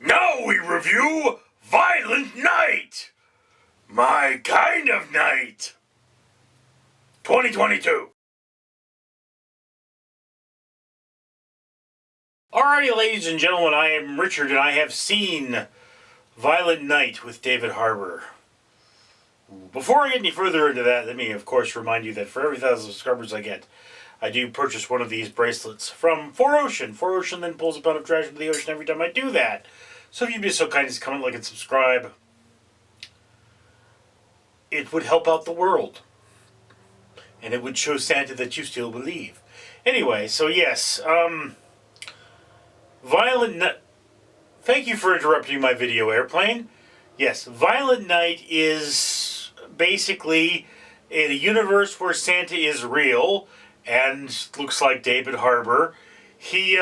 Now we review Violent Night! My Kind of Night! 2022. Alrighty, ladies and gentlemen, I am Richard, and I have seen Violent Night with David Harbour. Before I get any further into that, let me, of course, remind you that for every 1,000 subscribers I get, I do purchase one of these bracelets from 4Ocean. 4Ocean then pulls a pound of trash into the ocean every time I do that. So if you'd be so kind as to comment, like, and subscribe, it would help out the world. And it would show Santa that you still believe. Anyway, so yes, Violent Night. Thank you for interrupting my video, Airplane. Yes, Violent Night is basically in a universe where Santa is real and looks like David Harbour. He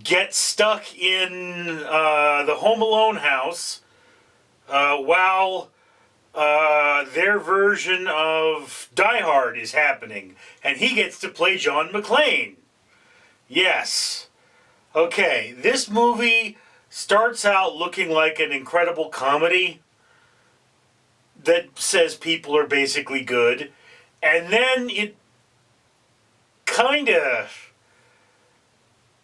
gets stuck in the Home Alone house while their version of Die Hard is happening, and he gets to play John McClane. Yes. Okay, this movie starts out looking like an incredible comedy that says people are basically good, and then it kind of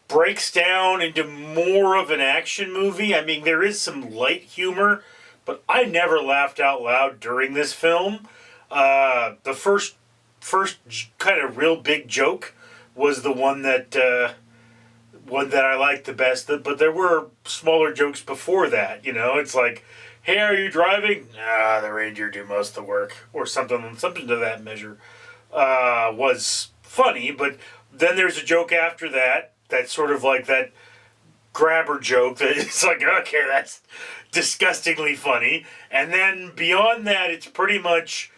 breaks down into more of an action movie. I mean, there is some light humor, but I never laughed out loud during this film. The first kind of real big joke was the one that I liked the best. But there were smaller jokes before that. You know, it's like, "Hey, are you driving?" "Nah, the reindeer do most of the work," or something to that measure. Was funny, but then there's a joke after that. That's sort of like that grabber joke that it's like, okay, that's disgustingly funny. And then beyond that, it's pretty much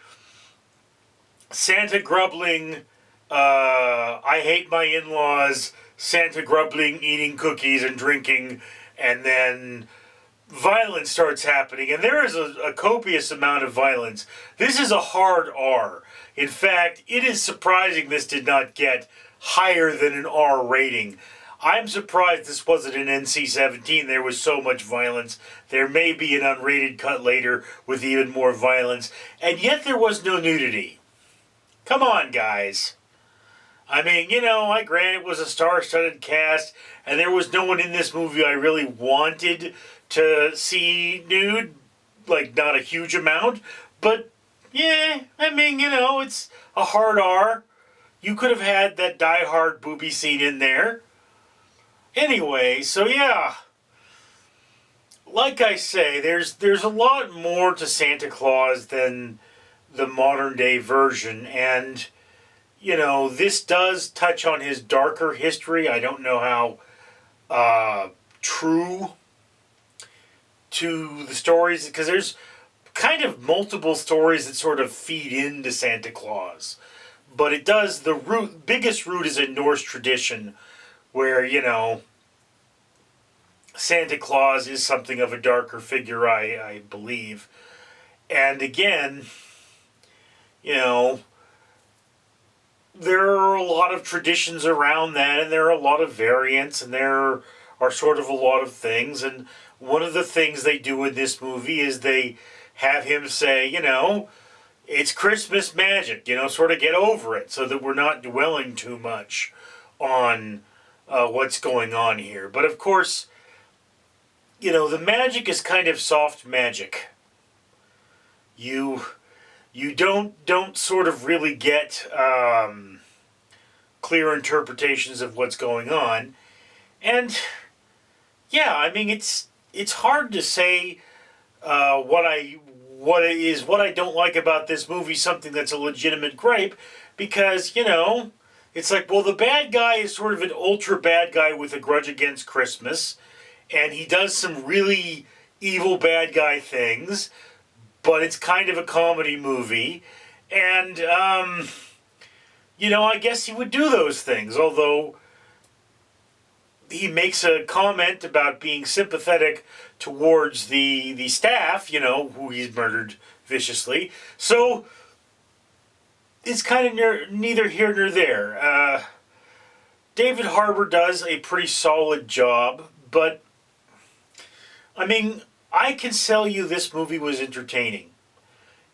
Santa grumbling, I hate my in-laws, Santa grumbling, eating cookies and drinking, and then violence starts happening. And there is a copious amount of violence. This is a hard R. In fact, it is surprising this did not get higher than an R rating. I'm surprised this wasn't an NC-17. There was so much violence. There may be an unrated cut later with even more violence. And yet there was no nudity. Come on, guys. I mean, you know, I grant it was a star-studded cast, and there was no one in this movie I really wanted to see nude. Like, not a huge amount. But, yeah, I mean, you know, it's a hard R. You could have had that Die Hard booby scene in there. Anyway, so yeah. Like I say, there's a lot more to Santa Claus than the modern day version. And, you know, this does touch on his darker history. I don't know how true to the stories, because there's kind of multiple stories that sort of feed into Santa Claus. But it does, the biggest root is in Norse tradition, where, you know, Santa Claus is something of a darker figure, I believe. And again, you know, there are a lot of traditions around that, and there are a lot of variants, and there are sort of a lot of things. And one of the things they do in this movie is they have him say, you know, it's Christmas magic, you know, sort of get over it, so that we're not dwelling too much on what's going on here. But of course, you know, the magic is kind of soft magic. You don't sort of really get clear interpretations of what's going on. And yeah, I mean, it's hard to say what I don't like about this movie, something that's a legitimate gripe, because, you know, it's like, well, the bad guy is sort of an ultra bad guy with a grudge against Christmas, and he does some really evil bad guy things, but it's kind of a comedy movie, and, you know, I guess he would do those things, although he makes a comment about being sympathetic towards the staff, you know, who he's murdered viciously. So it's kind of neither here nor there. David Harbour does a pretty solid job, but I mean, I can tell you this movie was entertaining.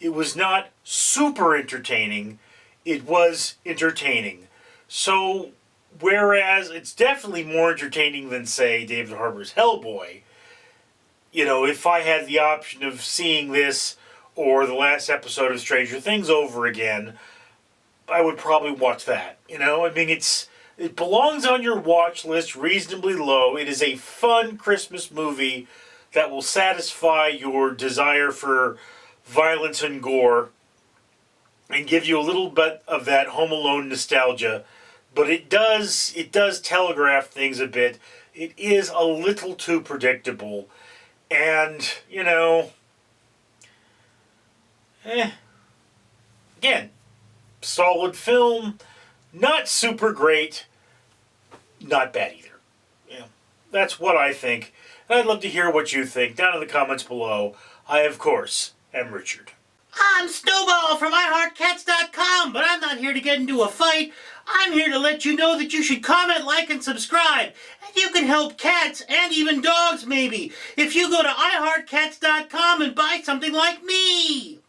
It was not super entertaining, it was entertaining. So, whereas it's definitely more entertaining than, say, David Harbour's Hellboy, you know, if I had the option of seeing this or the last episode of Stranger Things over again, I would probably watch that. You know, I mean, it belongs on your watch list reasonably low. It is a fun Christmas movie that will satisfy your desire for violence and gore and give you a little bit of that Home Alone nostalgia. But it does telegraph things a bit. It is a little too predictable. And, you know, again, solid film, not super great, not bad either. Yeah, that's what I think. And I'd love to hear what you think down in the comments below. I, of course, am Richard. I'm Snowball from iHeartCats.com, but I'm not here to get into a fight. I'm here to let you know that you should comment, like, and subscribe. And you can help cats and even dogs, maybe, if you go to iHeartCats.com and buy something like me.